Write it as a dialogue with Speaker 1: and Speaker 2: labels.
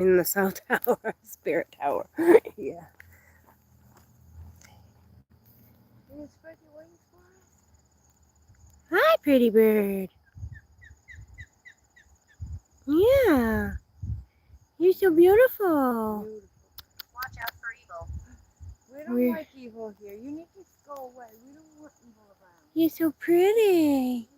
Speaker 1: In the South Tower, Spirit Tower. Yeah.
Speaker 2: Can you spread your wings for us?
Speaker 1: Hi, pretty bird. Yeah. You're so beautiful.
Speaker 2: Beautiful.
Speaker 3: Watch out for evil.
Speaker 2: We don't
Speaker 1: We're-
Speaker 2: like evil here. You need to go away. We don't want evil around.
Speaker 1: You're so pretty.